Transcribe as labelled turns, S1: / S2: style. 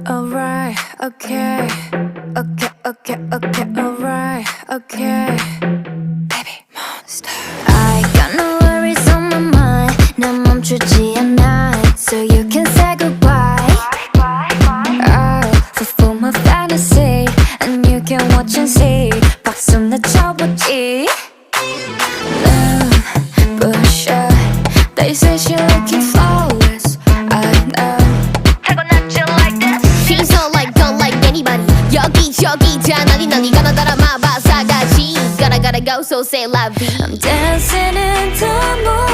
S1: Alright, okay, okay, okay, okay, alright, okay. Baby monster. I got no worries on my mind. 난 멈추지 않아. So you can say goodbye. I'll fulfill my fantasy, and you can watch and see. 박수나 쳐보지. Push up. They say she looking flawless. I know.
S2: 여기저기 다 난리 가나 따라 마바사가지 Gotta go so say la vie
S1: I'm dancing in the moonlight.